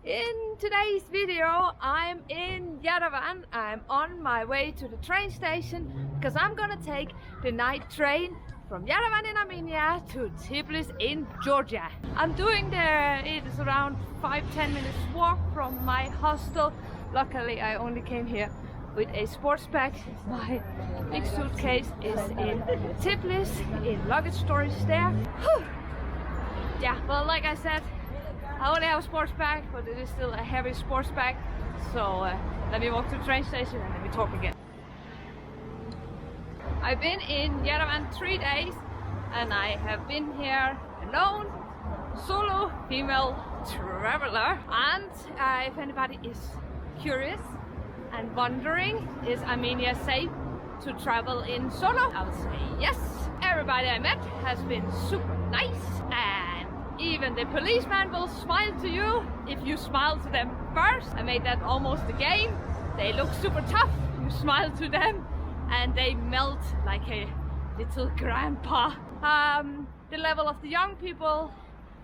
In today's video, I'm in Yerevan. I'm on my way to the train station because I'm gonna take the night train from Yerevan in Armenia to Tbilisi in Georgia. I'm doing it is around 5-10 minutes walk from my hostel. Luckily, I only came here with a sports bag. My big suitcase is in Tbilisi, in luggage storage there. Whew. Yeah, well, like I said, I only have a sports bag, but it is still a heavy sports bag. So let me walk to the train station and let me talk again. I've been in Yerevan 3 days and I have been here alone, solo, female traveler. And if anybody is curious and wondering, is Armenia safe to travel in solo? I would say yes. Everybody I met has been super nice, and even the policeman will smile to you if you smile to them first. I made that almost a game. They look super tough. You smile to them and they melt like a little grandpa. The level of the young people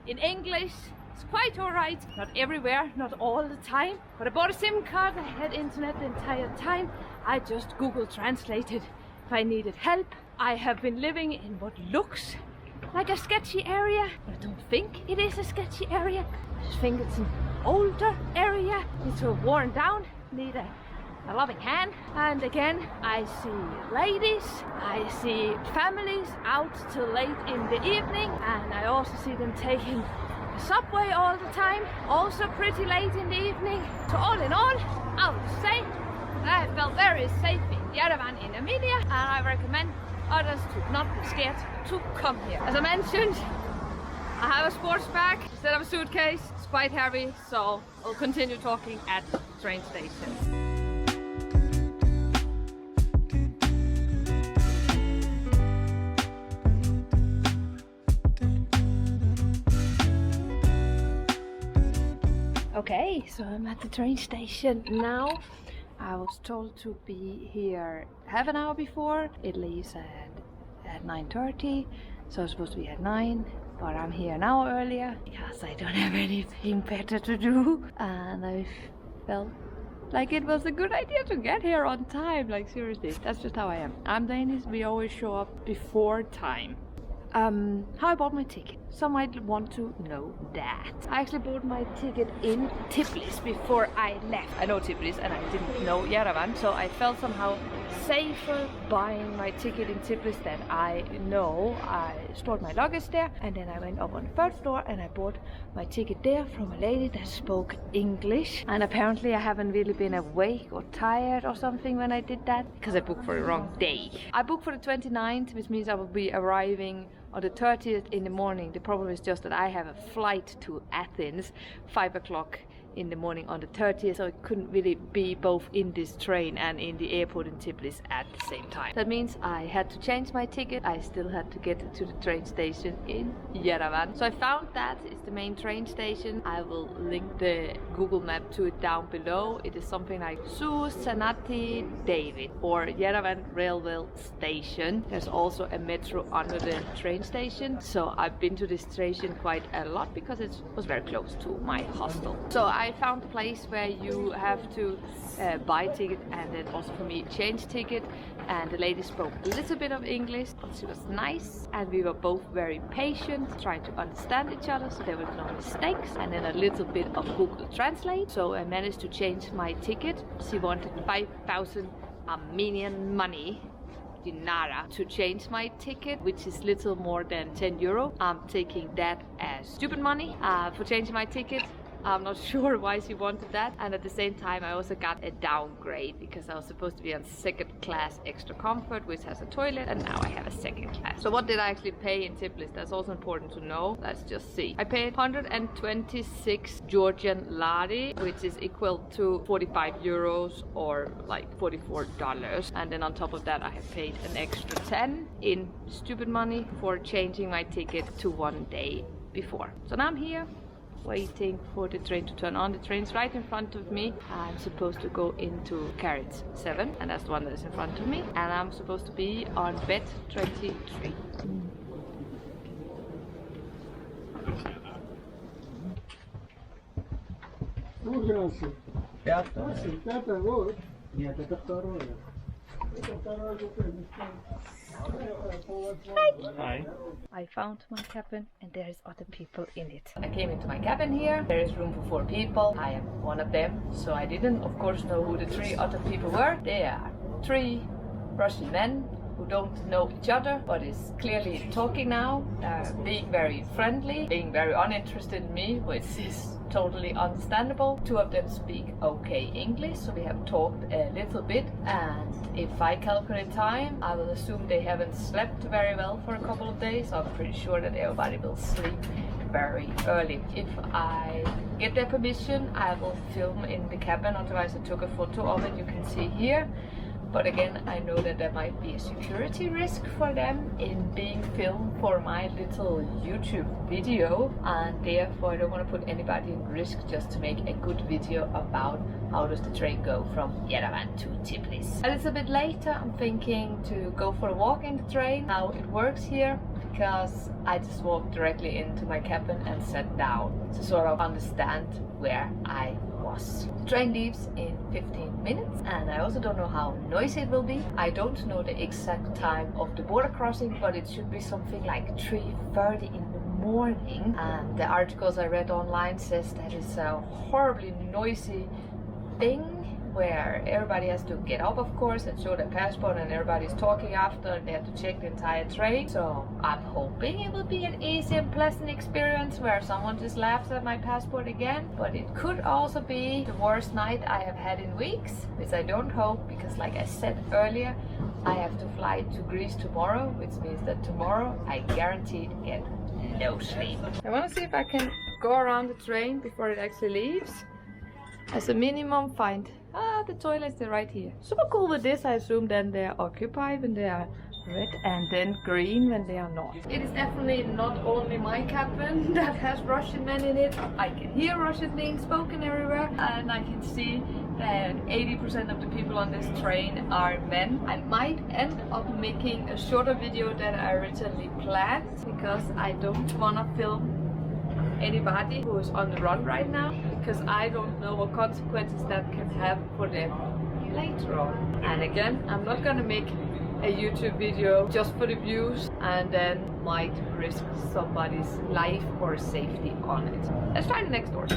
in English is quite alright. Not everywhere, not all the time. But I bought a SIM card. I had internet the entire time. I just Google translated if I needed help. I have been living in what looks like a sketchy area, but I don't think it is a sketchy area. I just think it's an older area. It's worn down, need a loving hand. And again, I see ladies, I see families out till late in the evening, and I also see them taking the subway all the time, also pretty late in the evening. So all in all, I would say I felt very safe in Yerevan in Armenia, and I recommend others to not be scared to come here. As I mentioned, I have a sports bag instead of a suitcase. It's quite heavy, so I'll continue talking at the train station. Okay, so I'm at the train station now. I was told to be here half an hour before. It leaves at 9:30, so it's supposed to be at 9, but I'm here an hour earlier because I don't have anything better to do, and I felt like it was a good idea to get here on time. Like, seriously, that's just how I am. I'm Danish, we always show up before time. How I bought my ticket. Some might want to know that. I actually bought my ticket in Tbilisi before I left. I know Tbilisi and I didn't know Yerevan, so I felt somehow safer buying my ticket in Tbilisi than I know. I stored my luggage there, and then I went up on the third floor and I bought my ticket there from a lady that spoke English. And apparently I haven't really been awake or tired or something when I did that, because I booked for the wrong day. I booked for the 29th, which means I will be arriving on the 30th in the morning. The problem is just that I have a flight to Athens 5 o'clock in the morning on the 30th, so I couldn't really be both in this train and in the airport in Tbilisi at the same time. That means I had to change my ticket. I still had to get to the train station in Yerevan. So I found that it's the main train station. I will link the Google map to it down below. It is something like Sanati David or Yerevan railway station. There's also a metro under the train station, so I've been to this station quite a lot because it was very close to my hostel. So I found a place where you have to buy a ticket and then also for me change ticket, and the lady spoke a little bit of English, but she was nice and we were both very patient trying to understand each other, so there were no mistakes, and then a little bit of Google Translate. So I managed to change my ticket. She wanted 5,000 Armenian money, dinara, to change my ticket, which is little more than 10 euro. I'm taking that as stupid money for changing my ticket. I'm not sure why she wanted that, and at the same time I also got a downgrade because I was supposed to be on second class extra comfort, which has a toilet, and now I have a second class. So what did I actually pay in Tbilisi? That's also important to know. Let's just see. I paid 126 Georgian lari, which is equal to 45 euros or like $44, and then on top of that I have paid an extra 10 in stupid money for changing my ticket to 1 day before. So now I'm here waiting for the train to turn on. The train's right in front of me. I'm supposed to go into carriage 7, and that's the one that is in front of me, and I'm supposed to be on bed 23. Hi. I found my cabin and there is other people in it. I came into my cabin here. There is room for 4 people. I am one of them, so I didn't of course know who the 3 other people were. They are 3 Russian men who don't know each other, but is clearly talking now, being very friendly, being very uninterested in me, which is totally understandable. 2 of them speak okay English, so we have talked a little bit, and if I calculate time, I will assume they haven't slept very well for a couple of days, so I'm pretty sure that everybody will sleep very early. If I get their permission, I will film in the cabin, otherwise I took a photo of it, you can see here. But again, I know that there might be a security risk for them in being filmed for my little YouTube video, and therefore I don't want to put anybody in risk just to make a good video about how does the train go from Yerevan to Tbilisi. A little bit later I'm thinking to go for a walk in the train, how it works here, because I just walked directly into my cabin and sat down to sort of understand where I was. The train leaves in 15 minutes and I also don't know how noisy it will be. I don't know the exact time of the border crossing, but it should be something like 3:30 in the morning, and the articles I read online says that it's a horribly noisy thing where everybody has to get up, of course, and show their passport, and everybody's talking after, and they have to check the entire train. So I'm hoping it will be an easy and pleasant experience where someone just laughs at my passport again. But it could also be the worst night I have had in weeks, which I don't hope, because like I said earlier, I have to fly to Greece tomorrow, which means that tomorrow I guaranteed get no sleep. I want to see if I can go around the train before it actually leaves. As a minimum, find the toilets, they're right here. Super cool with this. I assume then they're occupied when they are red, and then green when they are not. It is definitely not only my cabin that has Russian men in it. I can hear Russian being spoken everywhere, and I can see that 80% of the people on this train are men. I might end up making a shorter video than I originally planned, because I don't want to film anybody who is on the run right now, because I don't know what consequences that can have for them later on. And again, I'm not gonna make a YouTube video just for the views and then might risk somebody's life or safety on it. Let's try the next door.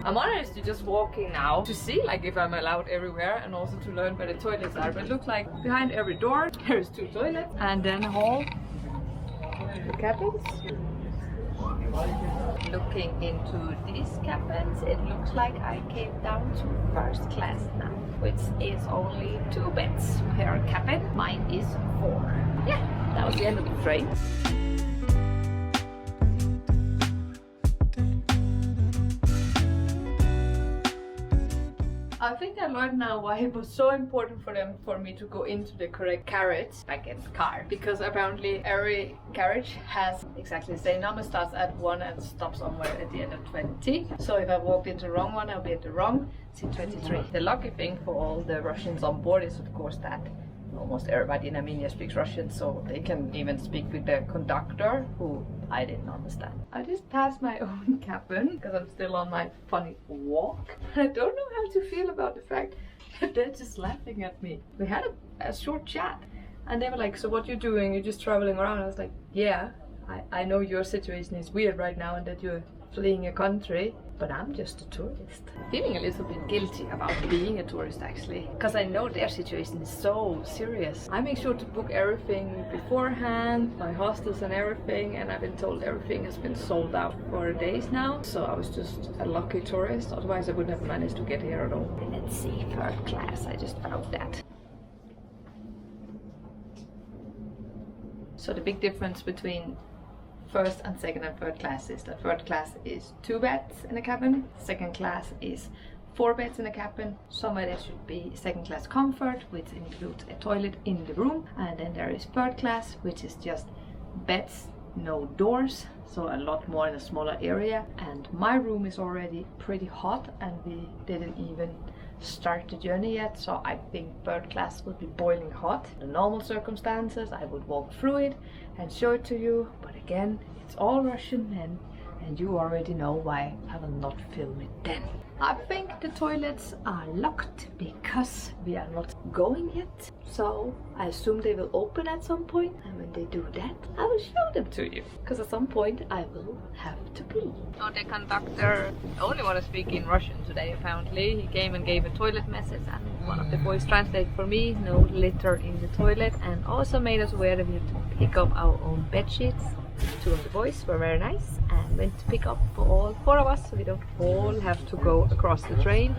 I'm honestly just walking now to see like if I'm allowed everywhere, and also to learn where the toilets are. But it looks like behind every door there is 2 toilets, and then a hall, the cabins. Looking into these cabins, it looks like I came down to 1st class now, which is only 2 beds per cabin. Mine is 4. Yeah, that was the end of the train. I think I learned now why it was so important for me to go into the correct carriage, back in the car, because apparently every carriage has exactly the same number, starts at 1 and stops somewhere at the end of 20. So if I walked into the wrong one, I'll be at the wrong seat 23. The lucky thing for all the Russians on board is of course that almost everybody in Armenia speaks Russian, so they can even speak with the conductor, who I didn't understand. I just passed my own cabin because I'm still on my funny walk. I don't know how to feel about the fact that they're just laughing at me. We had a short chat and they were like, so what you're doing, you're just traveling around? I was like, yeah, I know your situation is weird right now and that you're fleeing a country, but I'm just a tourist. Feeling a little bit guilty about being a tourist actually, because I know their situation is so serious. I make sure to book everything beforehand, my hostels and everything, and I've been told everything has been sold out for days now. So I was just a lucky tourist, otherwise I wouldn't have managed to get here at all. Let's see, 3rd class, I just found that. So the big difference between 1st and 2nd and 3rd class is that 3rd class is 2 beds in a cabin, 2nd class is 4 beds in a cabin. Somewhere there should be 2nd class comfort, which includes a toilet in the room, and then there is 3rd class, which is just beds, no doors, so a lot more in a smaller area. And my room is already pretty hot and we didn't even start the journey yet, so I think 3rd class will be boiling hot. In normal circumstances I would walk through it and show it to you, but again it's all Russian men and you already know why I will not film it then. I think the toilets are locked because we are not going yet, so I assume they will open at some point, and when they do that I will show them to you, because at some point I will have to pee. So the conductor only want to speak in Russian today apparently. He came and gave a toilet message, and one of the boys translated for me, no litter in the toilet, and also made us aware that we have to pick up our own bed sheets. 2 of the boys were very nice and went to pick up for all 4 of us, so we don't all have to go across the train.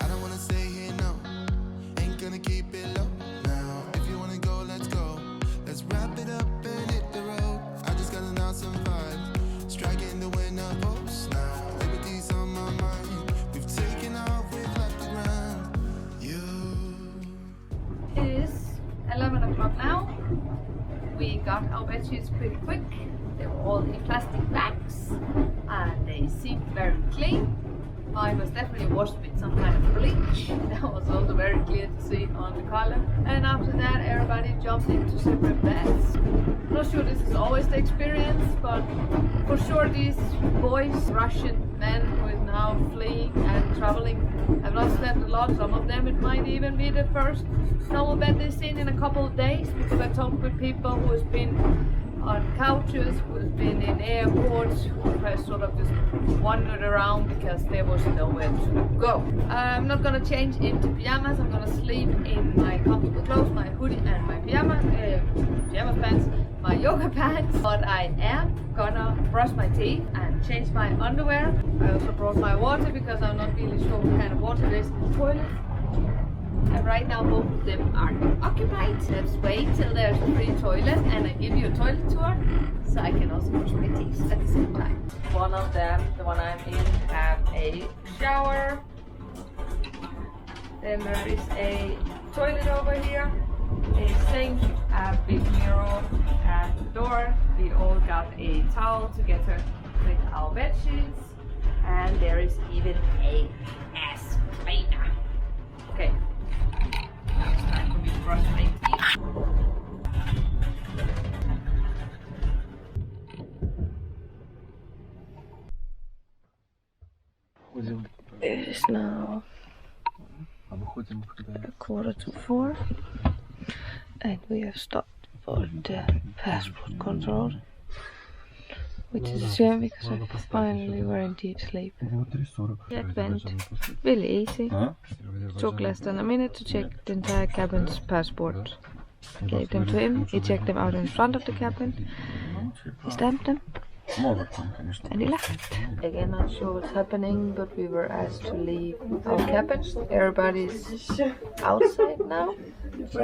I don't wanna stay here, no. Ain't gonna keep it low now. If you wanna go, let's go. Let's wrap it up and hit the road. I just got an awesome vibe, striking the winner post now. Liberty's on my mind. We've taken off, we've left the ground. It is 11 o'clock now. We got our bed sheets pretty quick. They were all in plastic bags and they seemed very clean. Mine was definitely washed with some kind of bleach. That was also very clear to see on the color. And after that everybody jumped into separate beds. I'm not sure this is always the experience, but for sure these boys, Russian men who is now fleeing and traveling, have not slept a lot. Some of them it might even be the first normal bed they've seen in a couple of days, because I talked with people who has been on couches, who has been in airports, who has sort of just wandered around because there was nowhere to go. I'm not gonna change into pajamas. I'm gonna sleep in my comfortable clothes, my hoodie and my pajamas pants, my yoga pants. But I am gonna brush my teeth and change my underwear. I also brought my water because I'm not really sure what kind of water there is in the toilet. And right now both of them are occupied. Let's wait till there's a free toilet and I give you a toilet tour, so I can also brush my teeth at the same time. One of them, the one I'm in, have a shower. Then there is a toilet over here, a sink, a big mirror at the door. We all got a towel together with our bed sheets, and there is even a ass cleaner. Okay. Now it's time for me to brush my teeth. It is now 3:45 and we have stopped for the passport control, which is a shame because I finally were in deep sleep. It went really easy. It took less than a minute to check the entire cabin's passport. Gave them to him, he checked them out in front of the cabin, he stamped them, and he left. Again, not sure what's happening, but we were asked to leave our cabin. Everybody's outside now. So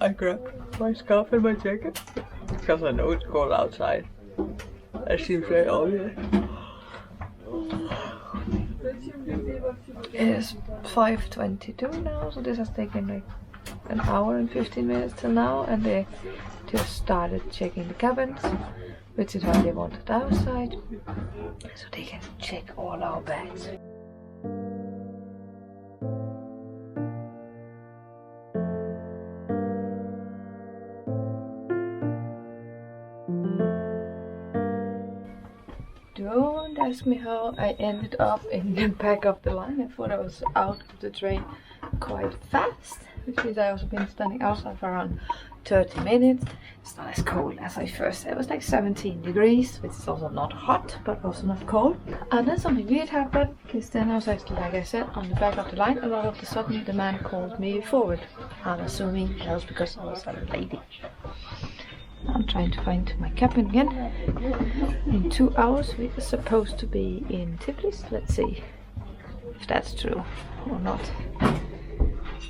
I grabbed my scarf and my jacket because I know it's cold outside. I seem very old. It is 5:22 now, so this has taken like an hour and 15 minutes till now, and they just started checking the cabins, which is why they wanted outside, so they can check all our bags. Don't ask me how I ended up in the back of the line. I thought I was out of the train quite fast, which means I also been standing outside for around 30 minutes. It's not as cold as I first said. It was like 17 degrees, which is also not hot, but also not cold. And then something weird happened, because then I was actually, like I said, on the back of the line, and all of a sudden the man called me forward. I'm assuming that was because I was a lady. I'm trying to find my cabin again. In 2 hours we are supposed to be in Tbilisi. Let's see if that's true or not.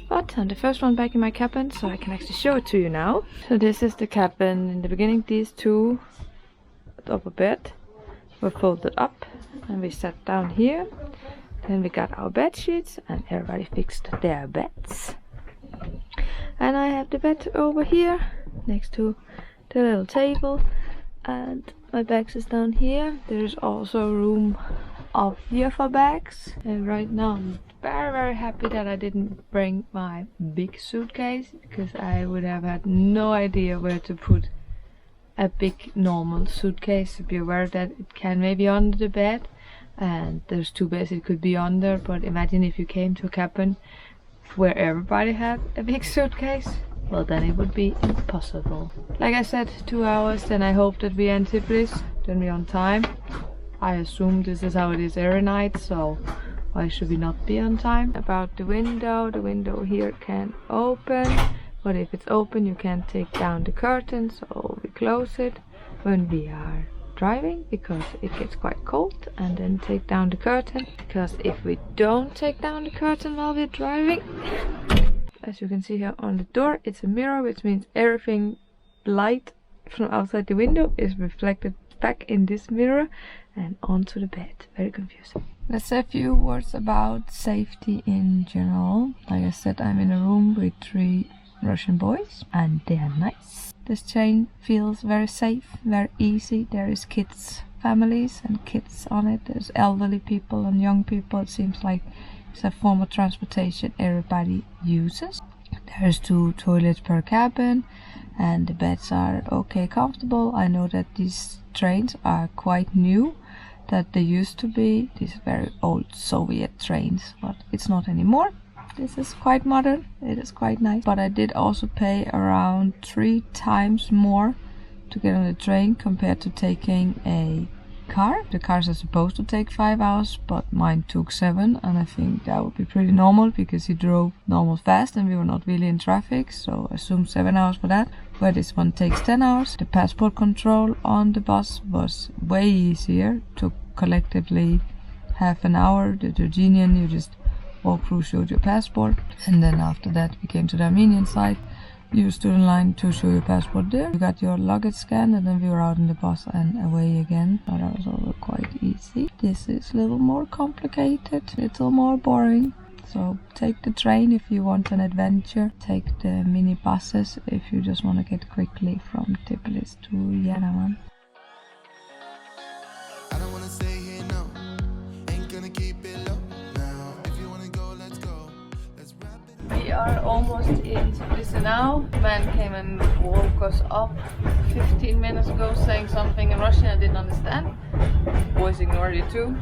But I'm the first one back in my cabin, so I can actually show it to you now. So this is the cabin. In the beginning these two upper bed were folded up and we sat down here. Then we got our bed sheets and everybody fixed their beds. And I have the bed over here next to the little table, and my bags is down here. There's also room up here for bags, and right now I'm very happy that I didn't bring my big suitcase, because I would have had no idea where to put a big normal suitcase. Be aware that it can maybe under the bed, and there's 2 beds it could be under. But imagine if you came to a cabin where everybody had a big suitcase, well then it would be impossible. Like I said, 2 hours, then I hope that we end Tbilisi, then we're on time. I assume this is how it is every night, so why should we not be on time? About the window here can open, but if it's open you can't take down the curtain, so we close it when we are driving because it gets quite cold, and then take down the curtain, because if we don't take down the curtain while we're driving, as you can see here on the door, it's a mirror, which means everything light from outside the window is reflected back in this mirror and onto the bed. Very confusing. Let's say a few words about safety in general. Like I said, I'm in a room with 3 Russian boys and they are nice. This chain feels very safe, very easy. There is kids, families and kids on it. There's elderly people and young people. It seems like it's a form of transportation everybody uses. There's 2 toilets per cabin and the beds are okay comfortable. I know that these trains are quite new, that they used to be these very old Soviet trains, but it's not anymore. This is quite modern, it is quite nice. But I did also pay around 3 times more to get on the train compared to taking a car. The cars are supposed to take 5 hours, but mine took 7, and I think that would be pretty normal because he drove normal fast and we were not really in traffic, so I assume 7 hours for that. Where this one takes 10 hours. The passport control on the bus was way easier, took collectively half an hour. The Georgian, you just walk through, showed your passport, and then after that we came to the Armenian side. You stood in line to show your passport there. You got your luggage scanned, and then we were out in the bus and away again. But that was also quite easy. This is a little more complicated, a little more boring. So take the train if you want an adventure. Take the mini buses if you just want to get quickly from Tbilisi to Yerevan. I don't wanna stay here, no. Ain't gonna keep it low now. If you wanna go, let's go. Let's wrap it up. We are almost in Tbilisi now. Man came and woke us up 15 minutes ago saying something in Russian I didn't understand. Boys ignored it too.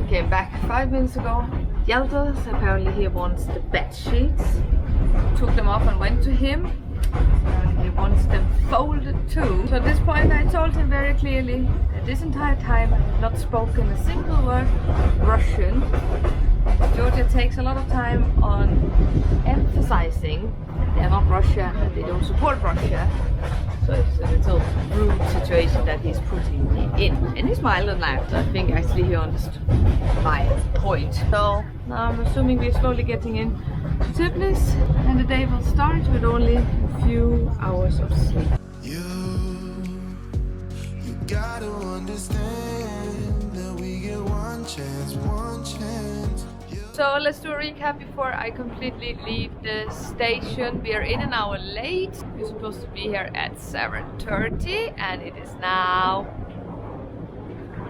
Came back 5 minutes ago. Yelled at us. Apparently he wants the bed sheets. Took them off and went to him. Apparently he wants them folded too. So at this point I told him very clearly that this entire time I have not spoken a single word Russian. Georgia takes a lot of time on emphasizing they are not Russia and they don't support Russia. So it's a little rude situation that he's putting me in. And he smiled and laughed. I think actually he understood my point. So now I'm assuming we're slowly getting in to Tbilisi, and the day will start with only a few hours of sleep. You gotta understand that we get one chance, one chance. So let's do a recap before I completely leave the station. We are in an hour late. We're supposed to be here at 7:30 and it is now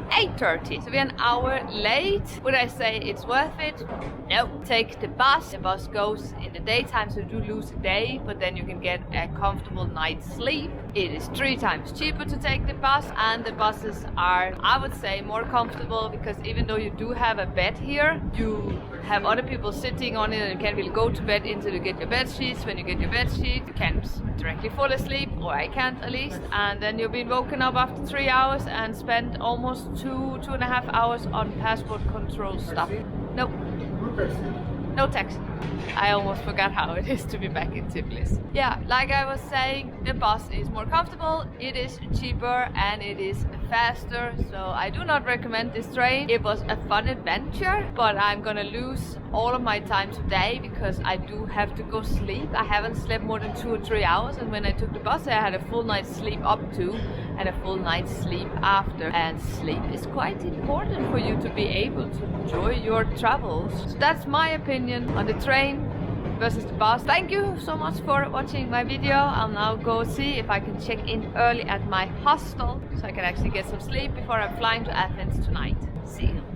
8:30. So we're an hour late. Would I say it's worth it? No. Take the bus. The bus goes in the daytime, so you do lose a day, but then you can get a comfortable night's sleep. It is 3 times cheaper to take the bus, and the buses are, I would say, more comfortable because even though you do have a bed here, you have other people sitting on it and you can't really go to bed until you get your bed sheets. When you get your bed sheet, you can't directly fall asleep, or I can't at least, and then you'll be woken up after 3 hours and spend almost 2.5 hours on passport control stuff. Nope. No taxi. I almost forgot how it is to be back in Tbilisi. Yeah, like I was saying, the bus is more comfortable, it is cheaper, and it is faster, so I do not recommend this train. It was a fun adventure, but I'm gonna lose all of my time today because I do have to go sleep. I haven't slept more than 2 or 3 hours, and when I took the bus I had a full night's sleep up to and a full night's sleep after, and sleep is quite important for you to be able to enjoy your travels. So that's my opinion on the train versus the bus. Thank you so much for watching my video. I'll now go see if I can check in early at my hostel so I can actually get some sleep before I'm flying to Athens tonight. See you.